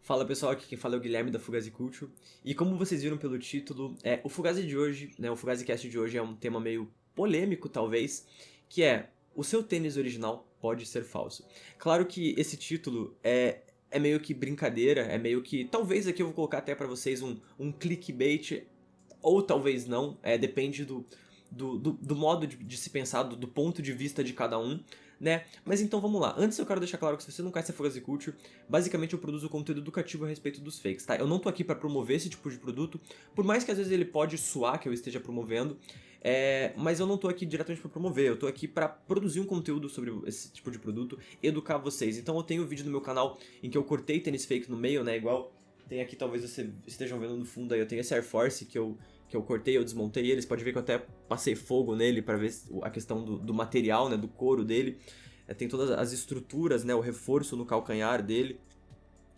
Fala pessoal, aqui quem fala é o Guilherme da Fugazi Culture. E como vocês viram pelo título, o Fugazi de hoje, o FugaziCast de hoje é um tema meio polêmico talvez, que é: o seu tênis original pode ser falso. Claro que esse título é meio que brincadeira, é meio que, talvez aqui eu vou colocar até pra vocês um clickbait, ou talvez não, depende do modo de se pensar, do ponto de vista de cada um, né? Mas então vamos lá. Antes eu quero deixar claro que se você não conhece a Fugazi Culture, basicamente eu produzo conteúdo educativo a respeito dos fakes, tá? Eu não tô aqui pra promover esse tipo de produto, por mais que às vezes ele pode soar que eu esteja promovendo, mas eu não tô aqui diretamente pra promover, eu tô aqui pra produzir um conteúdo sobre esse tipo de produto, educar vocês. Então eu tenho um vídeo no meu canal em que eu cortei tênis fake no meio, né? Igual tem aqui, talvez vocês estejam vendo no fundo aí, eu tenho esse Air Force que eu cortei, eu desmontei ele. Você pode ver que eu até passei fogo nele pra ver a questão do material, né, do couro dele. Tem todas as estruturas, né, o reforço no calcanhar dele,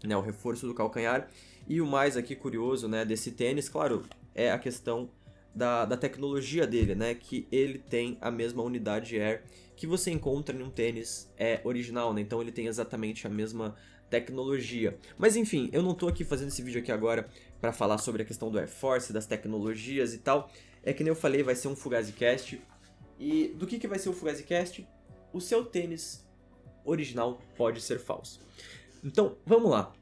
né, o reforço do calcanhar. E o mais aqui curioso, né, desse tênis, claro, é a questão da tecnologia dele, né, que ele tem a mesma unidade Air que você encontra em um tênis original, né, então ele tem exatamente a mesma tecnologia. Mas enfim, eu não tô aqui fazendo esse vídeo aqui agora para falar sobre a questão do Air Force, das tecnologias e tal. É que nem eu falei, vai ser um FugaziCast. E do que vai ser o FugaziCast? O seu tênis original pode ser falso. Então, vamos lá.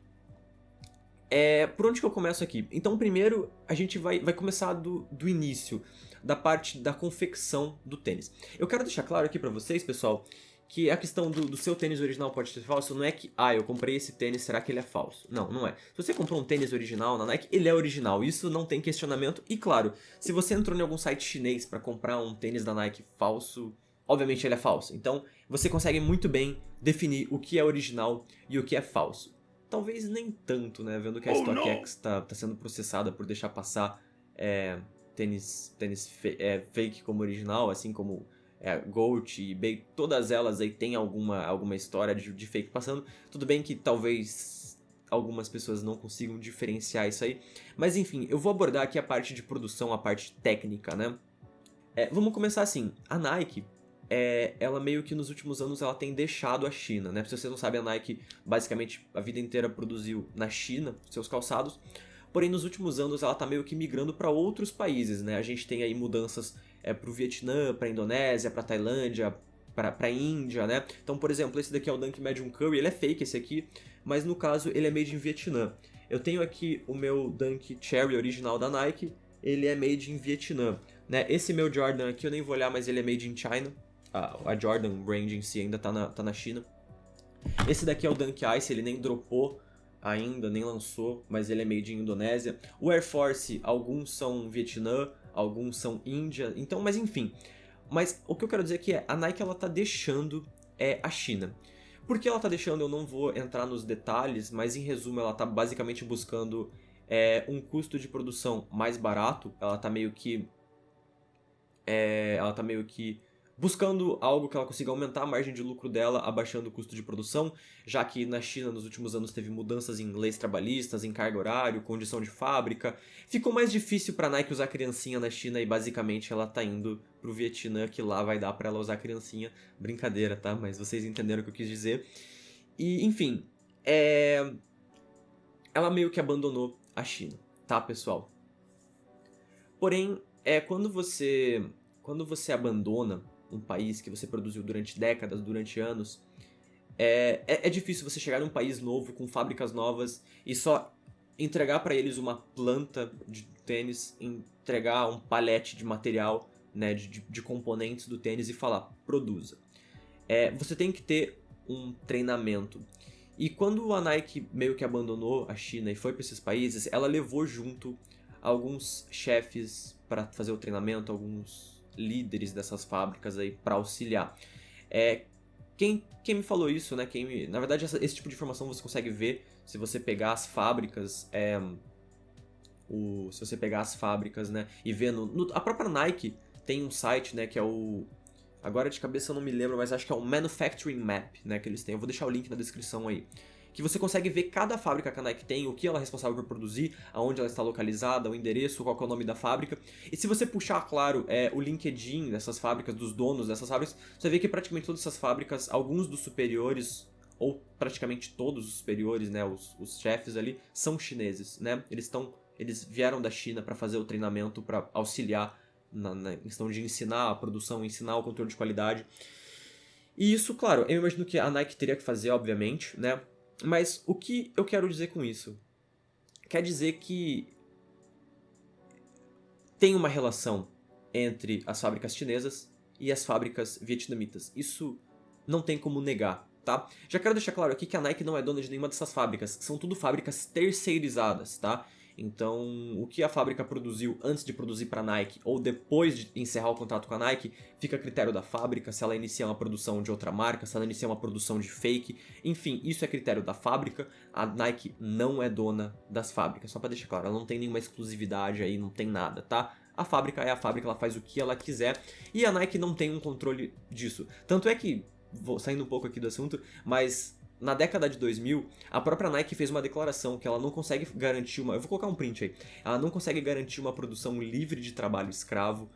Por onde que eu começo aqui? Então, primeiro, a gente vai começar do início, da parte da confecção do tênis. Eu quero deixar claro aqui pra vocês, pessoal, que a questão do seu tênis original pode ser falso não é que, eu comprei esse tênis, será que ele é falso? Não, não é. Se você comprou um tênis original na Nike, ele é original, isso não tem questionamento. E claro, se você entrou em algum site chinês pra comprar um tênis da Nike falso, obviamente ele é falso. Então, você consegue muito bem definir o que é original e o que é falso. Talvez nem tanto, né, vendo que a StockX tá sendo processada por deixar passar tênis fake como original, assim como Gold e eBay, todas elas aí tem alguma história de fake passando. Tudo bem que talvez algumas pessoas não consigam diferenciar isso aí, mas enfim, eu vou abordar aqui a parte de produção, a parte técnica, né? Vamos começar assim, a Nike, ela meio que nos últimos anos ela tem deixado a China, né? Se vocês não sabem, a Nike basicamente a vida inteira produziu na China seus calçados, porém nos últimos anos ela tá meio que migrando para outros países, né? A gente tem aí mudanças pro Vietnã, pra Indonésia, pra Tailândia, pra Índia, né? Então, por exemplo, esse daqui é o Dunk Medium Curry, ele é fake esse aqui, mas no caso ele é made in Vietnã. Eu tenho aqui o meu Dunk Cherry original da Nike, ele é made in Vietnã, né? Esse meu Jordan aqui eu nem vou olhar, mas ele é made in China. A Jordan Range em si ainda tá na China. Esse daqui é o Dunk Ice, ele nem dropou ainda, nem lançou, mas ele é made in Indonésia. O Air Force, alguns são Vietnã, alguns são Índia, então, mas enfim. Mas o que eu quero dizer aqui a Nike ela tá deixando a China. Por que ela tá deixando? Eu não vou entrar nos detalhes, mas em resumo ela tá basicamente buscando um custo de produção mais barato. Ela tá meio que buscando algo que ela consiga aumentar a margem de lucro dela, abaixando o custo de produção, já que na China nos últimos anos teve mudanças em leis trabalhistas, em carga horário, condição de fábrica. Ficou mais difícil pra Nike usar criancinha na China e basicamente ela tá indo pro Vietnã, que lá vai dar pra ela usar criancinha. Brincadeira, tá? Mas vocês entenderam o que eu quis dizer. E, enfim, ela meio que abandonou a China, tá, pessoal? Porém, quando você abandona um país que você produziu durante décadas, durante anos, é difícil você chegar num país novo, com fábricas novas, e só entregar pra eles uma planta de tênis, entregar um palete de material, né, de componentes do tênis e falar, produza. Você tem que ter um treinamento. E quando a Nike meio que abandonou a China e foi para esses países, ela levou junto alguns chefes para fazer o treinamento, alguns líderes dessas fábricas aí para auxiliar. Quem me falou isso, né? Na verdade, esse tipo de informação você consegue ver se você pegar as fábricas, se você pegar as fábricas, né? E ver a própria Nike tem um site, né? Que é o... Agora de cabeça eu não me lembro, mas acho que é o Manufacturing Map, né? Que eles têm. Eu vou deixar o link na descrição aí. Que você consegue ver cada fábrica que a Nike tem, o que ela é responsável por produzir, aonde ela está localizada, o endereço, qual que é o nome da fábrica. E se você puxar, claro, o LinkedIn dessas fábricas, dos donos dessas fábricas, você vê que praticamente todas essas fábricas, alguns dos superiores ou praticamente todos os superiores, né, os chefes ali, são chineses, né? Eles vieram da China para fazer o treinamento, para auxiliar na questão de ensinar a produção, ensinar o controle de qualidade. E isso, claro, eu imagino que a Nike teria que fazer, obviamente, né? Mas o que eu quero dizer com isso? Quer dizer que tem uma relação entre as fábricas chinesas e as fábricas vietnamitas. Isso não tem como negar, tá? Já quero deixar claro aqui que a Nike não é dona de nenhuma dessas fábricas. São tudo fábricas terceirizadas, tá? Então, o que a fábrica produziu antes de produzir para a Nike ou depois de encerrar o contrato com a Nike, fica a critério da fábrica, se ela inicia uma produção de outra marca, se ela inicia uma produção de fake, enfim, isso é critério da fábrica. A Nike não é dona das fábricas, só para deixar claro, ela não tem nenhuma exclusividade aí, não tem nada, tá? A fábrica é a fábrica, ela faz o que ela quiser e a Nike não tem um controle disso. Tanto é que, vou saindo um pouco aqui do assunto, mas na década de 2000, a própria Nike fez uma declaração que ela não consegue garantir uma... Eu vou colocar um print aí. Ela não consegue garantir uma produção livre de trabalho escravo,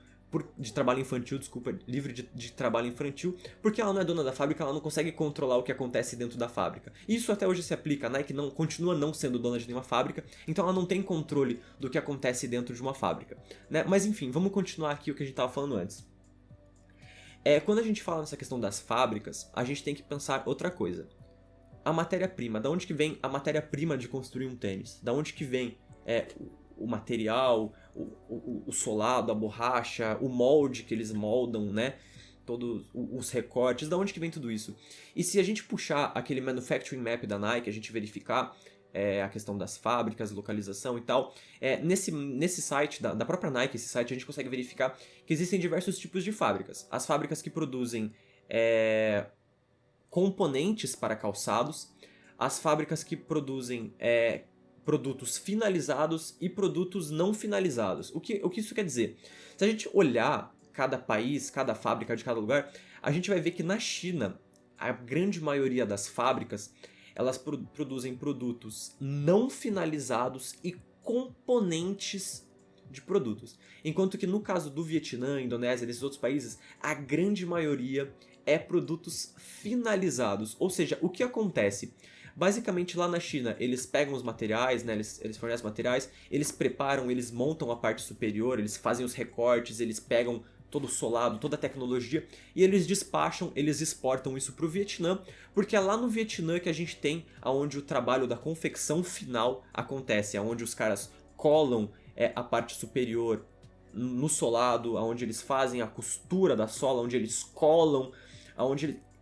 de trabalho infantil, desculpa, livre de trabalho infantil, porque ela não é dona da fábrica, ela não consegue controlar o que acontece dentro da fábrica. Isso até hoje se aplica. A Nike continua não sendo dona de nenhuma fábrica, então ela não tem controle do que acontece dentro de uma fábrica, né? Mas enfim, vamos continuar aqui o que a gente estava falando antes. Quando a gente fala nessa questão das fábricas, a gente tem que pensar outra coisa. A matéria-prima, da onde que vem a matéria-prima de construir um tênis? Da onde que vem o material, o solado, a borracha, o molde que eles moldam, né? Todos os recortes, da onde que vem tudo isso? E se a gente puxar aquele manufacturing map da Nike, a gente verificar a questão das fábricas, localização e tal, nesse site da própria Nike, esse site, a gente consegue verificar que existem diversos tipos de fábricas. As fábricas que produzem componentes para calçados, as fábricas que produzem produtos finalizados e produtos não finalizados. O que isso quer dizer? Se a gente olhar cada país, cada fábrica de cada lugar, a gente vai ver que na China, a grande maioria das fábricas, elas produzem produtos não finalizados e componentes de produtos. Enquanto que no caso do Vietnã, Indonésia, desses outros países, a grande maioria é produtos finalizados. Ou seja, o que acontece? Basicamente lá na China, eles pegam os materiais, né, eles fornecem materiais, eles preparam, eles montam a parte superior, eles fazem os recortes, eles pegam todo o solado, toda a tecnologia, e eles despacham, eles exportam isso para o Vietnã, porque é lá no Vietnã que a gente tem aonde o trabalho da confecção final acontece, aonde os caras colam a parte superior no solado, aonde eles fazem a costura da sola, onde eles colam,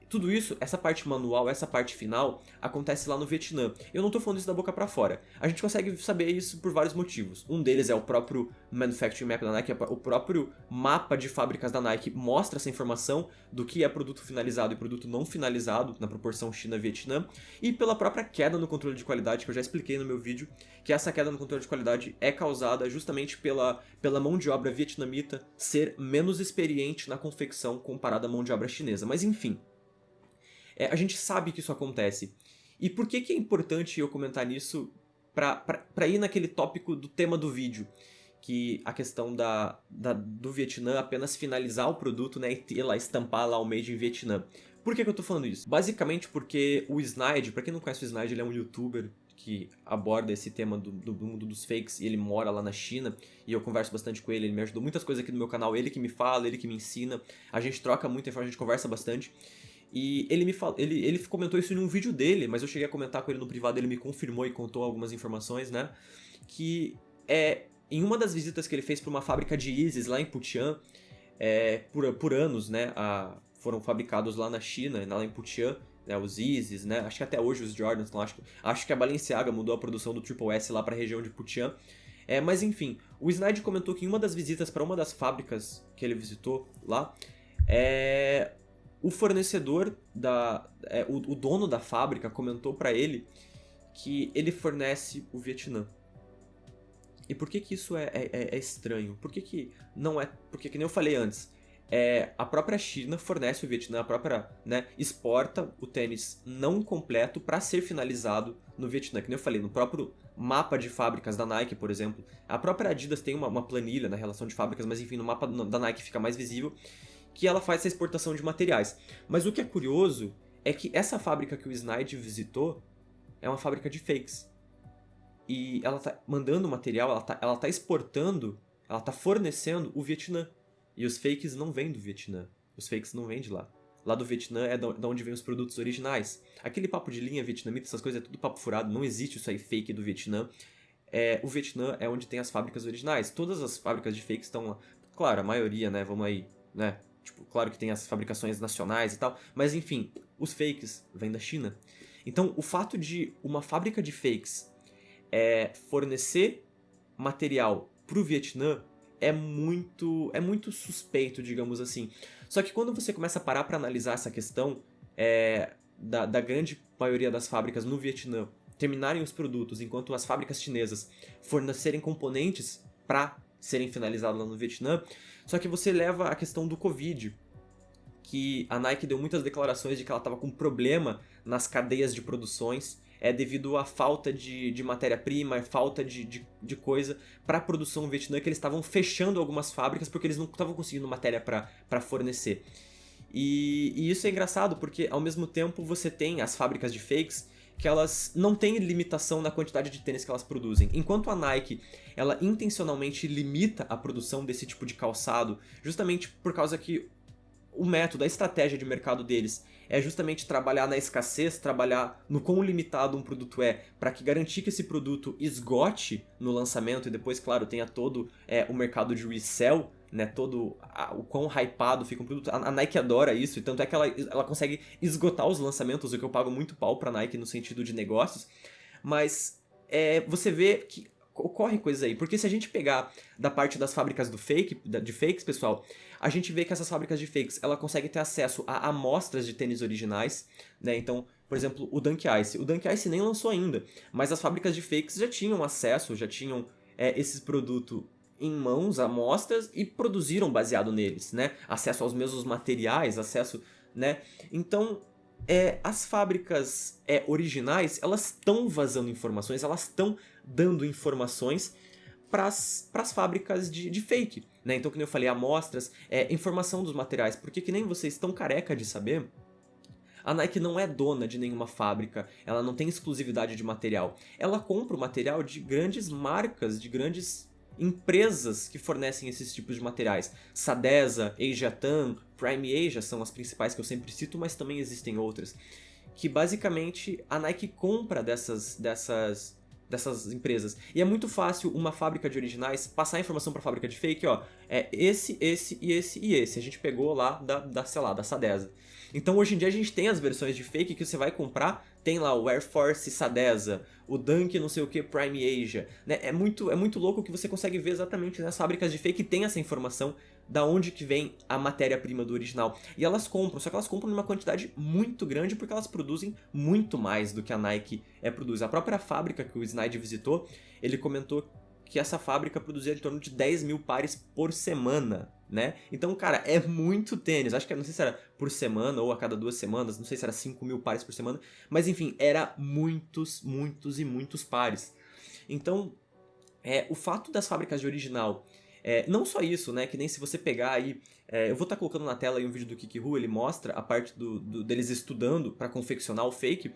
tudo isso, essa parte manual, essa parte final, acontece lá no Vietnã. Eu não tô falando isso da boca pra fora. A gente consegue saber isso por vários motivos. Um deles é o próprio Manufacturing Map da Nike, o próprio mapa de fábricas da Nike mostra essa informação do que é produto finalizado e produto não finalizado, na proporção China-Vietnã, e pela própria queda no controle de qualidade, que eu já expliquei no meu vídeo, que essa queda no controle de qualidade é causada justamente pela mão de obra vietnamita ser menos experiente na confecção comparada à mão de obra chinesa. Mas enfim, a gente sabe que isso acontece. E por que é importante eu comentar nisso pra ir naquele tópico do tema do vídeo? Que a questão do Vietnã apenas finalizar o produto, né, e ter lá, estampar lá o Made in Vietnã. Por que eu tô falando isso? Basicamente porque o Snide, pra quem não conhece o Snide, ele é um youtuber que aborda esse tema do mundo dos fakes, e ele mora lá na China, e eu converso bastante com ele me ajudou muitas coisas aqui no meu canal, ele que me fala, ele que me ensina, a gente troca muita informação, a gente conversa bastante. E ele comentou isso em um vídeo dele, mas eu cheguei a comentar com ele no privado, ele me confirmou e contou algumas informações, né? Que em uma das visitas que ele fez para uma fábrica de Yeezys lá em Putian, por anos, né? Foram fabricados lá na China, lá em Putian, né, os Yeezys, né? Acho que até hoje os Jordans, não, acho que a Balenciaga mudou a produção do Triple S lá para a região de Putian. Mas enfim, o Snide comentou que em uma das visitas para uma das fábricas que ele visitou lá, o fornecedor, o dono da fábrica comentou pra ele que ele fornece o Vietnã. E por que isso é estranho? Por que não é... Porque, que nem eu falei antes, a própria China fornece o Vietnã, a própria, né, exporta o tênis não completo para ser finalizado no Vietnã. Que nem eu falei, no próprio mapa de fábricas da Nike, por exemplo. A própria Adidas tem uma planilha na relação de fábricas, mas enfim, no mapa da Nike fica mais visível que ela faz essa exportação de materiais. Mas o que é curioso é que essa fábrica que o Snide visitou é uma fábrica de fakes. E ela tá mandando material, ela tá exportando, ela tá fornecendo o Vietnã. E os fakes não vêm do Vietnã. Os fakes não vêm de lá. Lá do Vietnã é da onde vêm os produtos originais. Aquele papo de linha vietnamita, essas coisas é tudo papo furado, não existe isso aí fake do Vietnã. O Vietnã é onde tem as fábricas originais. Todas as fábricas de fakes estão lá. Claro, a maioria, né, vamos aí, né? Tipo, claro que tem as fabricações nacionais e tal, mas enfim, os fakes vêm da China. Então, o fato de uma fábrica de fakes fornecer material pro Vietnã é muito suspeito, digamos assim. Só que quando você começa a parar para analisar essa questão da grande maioria das fábricas no Vietnã terminarem os produtos, enquanto as fábricas chinesas fornecerem componentes para serem finalizados lá no Vietnã, só que você leva a questão do Covid, que a Nike deu muitas declarações de que ela estava com problema nas cadeias de produções, devido à falta de matéria-prima, falta de coisa para a produção no Vietnã, que eles estavam fechando algumas fábricas porque eles não estavam conseguindo matéria para fornecer. E isso é engraçado porque ao mesmo tempo você tem as fábricas de fakes que elas não têm limitação na quantidade de tênis que elas produzem. Enquanto a Nike, ela intencionalmente limita a produção desse tipo de calçado, justamente por causa que o método, a estratégia de mercado deles é justamente trabalhar na escassez, trabalhar no quão limitado um produto é, para que garantir que esse produto esgote no lançamento e depois, claro, tenha todo o mercado de resell, né, todo o quão hypado fica um produto. A Nike adora isso, e tanto é que ela consegue esgotar os lançamentos, o que eu pago muito pau pra Nike no sentido de negócios, mas você vê que ocorre coisas aí, porque se a gente pegar da parte das fábricas de fakes, pessoal, a gente vê que essas fábricas de fakes, ela consegue ter acesso a amostras de tênis originais, né, então, por exemplo, o Dunk Ice. O Dunk Ice nem lançou ainda, mas as fábricas de fakes já tinham acesso, já tinham esses produtos em mãos, amostras, e produziram baseado neles, né, acesso aos mesmos materiais, acesso, né, então as fábricas originais, elas estão vazando informações, elas estão dando informações para as fábricas de fake, né? Então, como eu falei, amostras, informação dos materiais, porque que nem vocês estão careca de saber, a Nike não é dona de nenhuma fábrica, ela não tem exclusividade de material. Ela compra o material de grandes marcas, de grandes empresas que fornecem esses tipos de materiais. Sadeza, Asiatam, Prime Asia são as principais que eu sempre cito, mas também existem outras. Que basicamente a Nike compra dessas empresas. E é muito fácil uma fábrica de originais passar a informação para a fábrica de fake, ó, esse e esse. A gente pegou lá sei lá, da Sadeza. Então hoje em dia a gente tem as versões de fake que você vai comprar, tem lá o Air Force Sadeza, o Dunk não sei o que Prime Asia, né? É muito louco que você consegue ver exatamente nas fábricas de fake tem essa informação da onde que vem a matéria-prima do original. E elas compram, só que elas compram numa quantidade muito grande porque elas produzem muito mais do que a Nike produz. A própria fábrica que o Snide visitou, ele comentou que essa fábrica produzia em torno de 10 mil pares por semana, né? Então, cara, é muito tênis. Acho que, não sei se era por semana ou a cada 2 semanas, não sei se era 5 mil pares por semana, mas enfim, era muitos e muitos pares. Então, o fato das fábricas de original, não só isso, né, que nem se você pegar aí, eu vou estar colocando na tela aí um vídeo do Kikiru, ele mostra a parte deles estudando para confeccionar o fake,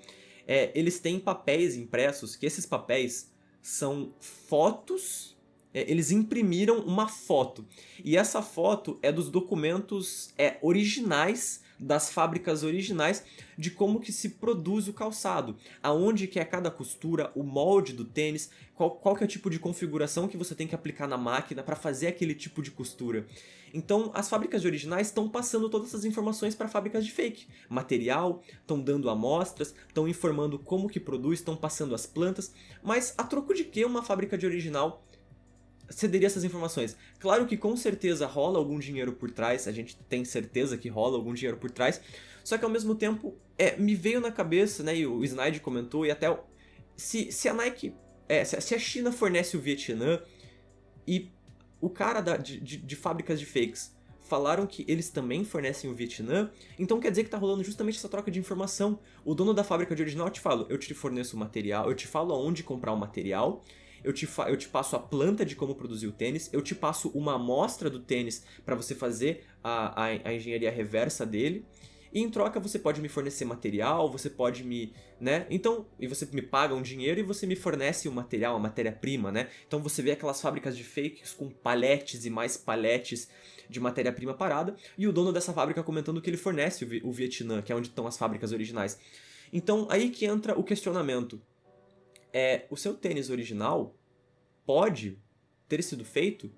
eles têm papéis impressos, que esses papéis são fotos, eles imprimiram uma foto, e essa foto é dos documentos originais das fábricas originais de como que se produz o calçado, aonde que é cada costura, o molde do tênis, qual que é o tipo de configuração que você tem que aplicar na máquina para fazer aquele tipo de costura. Então as fábricas de originais estão passando todas essas informações para fábricas de fake. Material, estão dando amostras, estão informando como que produz, estão passando as plantas, mas a troco de que uma fábrica de original cederia essas informações? Claro que com certeza rola algum dinheiro por trás, a gente tem certeza que rola algum dinheiro por trás, só que ao mesmo tempo me veio na cabeça, né, e o Snide comentou, e até se a Nike, se a China fornece o Vietnã e o cara de fábricas de fakes falaram que eles também fornecem o Vietnã, então quer dizer que tá rolando justamente essa troca de informação. O dono da fábrica de original te fala, eu te forneço o material, eu te falo aonde comprar o material, eu te passo a planta de como produzir o tênis, eu te passo uma amostra do tênis para você fazer a engenharia reversa dele, E em troca você pode me fornecer material, você pode me, né? Então, e você me paga um dinheiro e você me fornece o material, a matéria-prima, né? Então você vê aquelas fábricas de fakes com paletes e mais paletes de matéria-prima parada, e o dono dessa fábrica comentando que ele fornece o Vietnã, que é onde estão as fábricas originais. Então, aí que entra o questionamento. O seu tênis original pode ter sido feito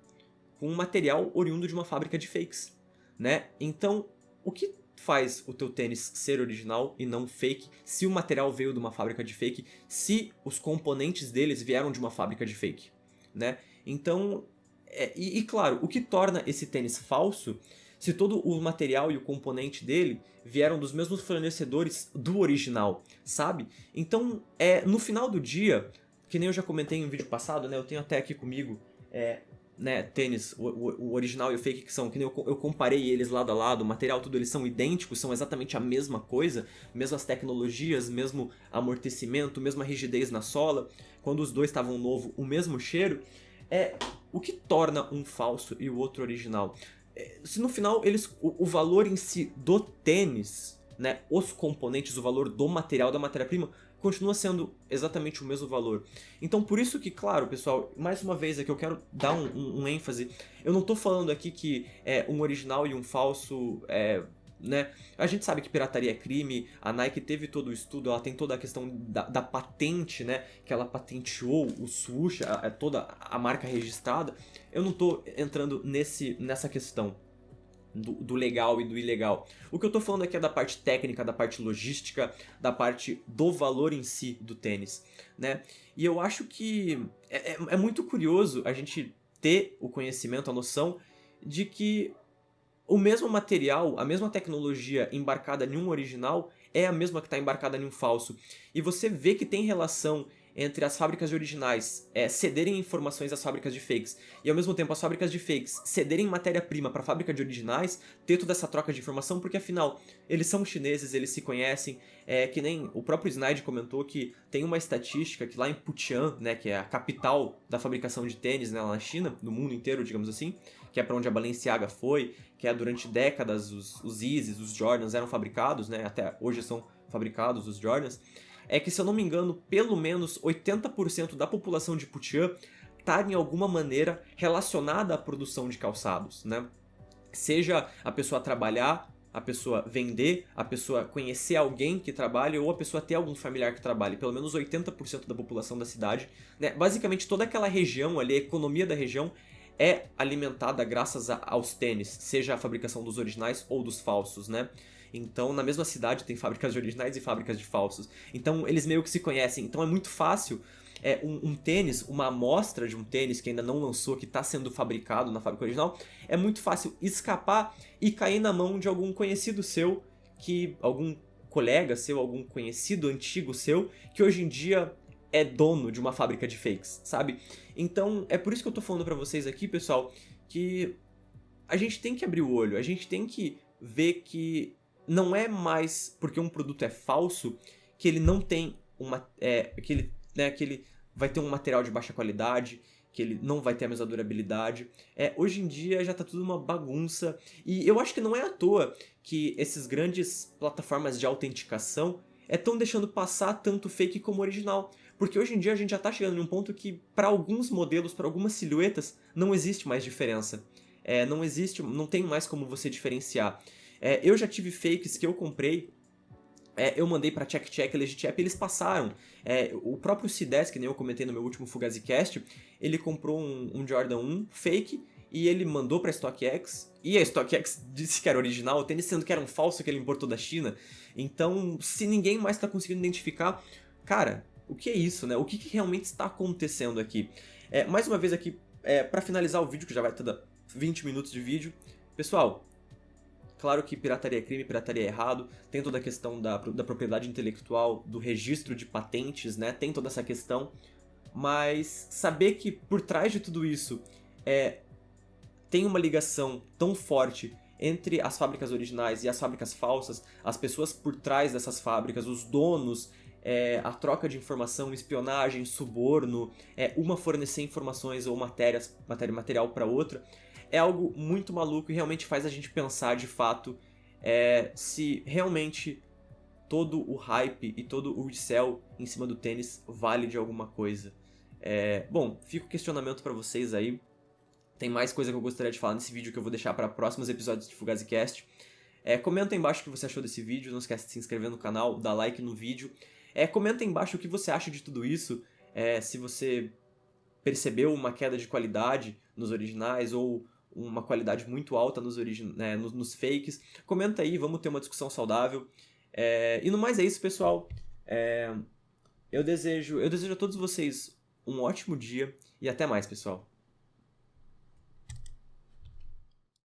com um material oriundo de uma fábrica de fakes, né? Então, o que faz o teu tênis ser original e não fake, se o material veio de uma fábrica de fake, se os componentes deles vieram de uma fábrica de fake, né? Então, claro, o que torna esse tênis falso, se todo o material e o componente dele vieram dos mesmos fornecedores do original, sabe? Então, no final do dia, que nem eu já comentei em um vídeo passado, né? Eu tenho até aqui comigo, né, tênis, o original e o fake, que nem eu comparei eles lado a lado, o material tudo, eles são idênticos, são exatamente a mesma coisa, mesmas tecnologias, mesmo amortecimento, mesma rigidez na sola, quando os dois estavam novo, o mesmo cheiro. O que torna um falso e o outro original? Se no final o valor em si do tênis, né, os componentes, o valor do material, da matéria-prima, continua sendo exatamente o mesmo valor. Então por isso que, claro, pessoal, mais uma vez aqui eu quero dar um ênfase. Eu não tô falando aqui que um original e um falso, né? A gente sabe que pirataria é crime, a Nike teve todo o estudo, ela tem toda a questão da patente, né? Que ela patenteou o swoosh, toda a marca registrada. Eu não tô entrando nessa questão do legal e do ilegal. O que eu tô falando aqui é da parte técnica, da parte logística, da parte do valor em si do tênis, né? E eu acho que é muito curioso a gente ter o conhecimento, a noção de que o mesmo material, a mesma tecnologia embarcada em um original é a mesma que está embarcada em um falso. E você vê que tem relação entre as fábricas de originais cederem informações às fábricas de fakes e ao mesmo tempo as fábricas de fakes cederem matéria-prima para a fábrica de originais, ter toda essa troca de informação, porque afinal eles são chineses, eles se conhecem, que nem o próprio Snide comentou que tem uma estatística que lá em Putian, né, que é a capital da fabricação de tênis, né, lá na China, no mundo inteiro, digamos assim, que é para onde a Balenciaga foi, que durante décadas os Yeezys, os Jordans eram fabricados, né, até hoje são fabricados os Jordans. Que, se eu não me engano, pelo menos 80% da população de Putian está em alguma maneira relacionada à produção de calçados, né? Seja a pessoa trabalhar, a pessoa vender, a pessoa conhecer alguém que trabalha ou a pessoa ter algum familiar que trabalhe. Pelo menos 80% da população da cidade, né? Basicamente toda aquela região ali, a economia da região é alimentada graças aos tênis, seja a fabricação dos originais ou dos falsos, né? Então, na mesma cidade tem fábricas de originais e fábricas de falsos. Então, eles meio que se conhecem. Então, é muito fácil um tênis, uma amostra de um tênis que ainda não lançou, que está sendo fabricado na fábrica original, é muito fácil escapar e cair na mão de algum conhecido seu, algum colega seu, algum conhecido antigo seu, que hoje em dia é dono de uma fábrica de fakes, sabe? Então, é por isso que eu tô falando pra vocês aqui, pessoal, que a gente tem que abrir o olho, a gente tem que ver que não é mais porque um produto é falso que ele não tem que ele vai ter um material de baixa qualidade, que ele não vai ter a mesma durabilidade. Hoje em dia já tá tudo uma bagunça, e eu acho que não é à toa que esses grandes plataformas de autenticação estão deixando passar tanto fake como original. Porque hoje em dia a gente já tá chegando num ponto que, para alguns modelos, para algumas silhuetas, não existe mais diferença. Não tem mais como você diferenciar. Eu já tive fakes que eu comprei, eu mandei pra Check, Legitep, e eles passaram. O próprio C10, que nem eu comentei no meu último FugaziCast, ele comprou um Jordan 1 fake, e ele mandou pra StockX, e a StockX disse que era original, o tênis sendo que era um falso que ele importou da China. Então, se ninguém mais tá conseguindo identificar, cara, o que é isso, né? O que realmente está acontecendo aqui? Mais uma vez aqui, pra finalizar o vídeo, que já vai ter 20 minutos de vídeo, pessoal, claro que pirataria é crime, pirataria é errado, tem toda a questão da propriedade intelectual, do registro de patentes, né? Tem toda essa questão, mas saber que por trás de tudo isso tem uma ligação tão forte entre as fábricas originais e as fábricas falsas, as pessoas por trás dessas fábricas, os donos, a troca de informação, espionagem, suborno, uma fornecer informações ou material para outra, é algo muito maluco e realmente faz a gente pensar de fato se realmente todo o hype e todo o resell em cima do tênis vale de alguma coisa. Bom, fica o questionamento pra vocês aí. Tem mais coisa que eu gostaria de falar nesse vídeo que eu vou deixar para próximos episódios de FugaziCast. Comenta aí embaixo o que você achou desse vídeo, não esquece de se inscrever no canal, dar like no vídeo. Comenta aí embaixo o que você acha de tudo isso, se você percebeu uma queda de qualidade nos originais ou uma qualidade muito alta nos fakes. Comenta aí, vamos ter uma discussão saudável. E no mais é isso, pessoal. Eu desejo a todos vocês um ótimo dia e até mais, pessoal.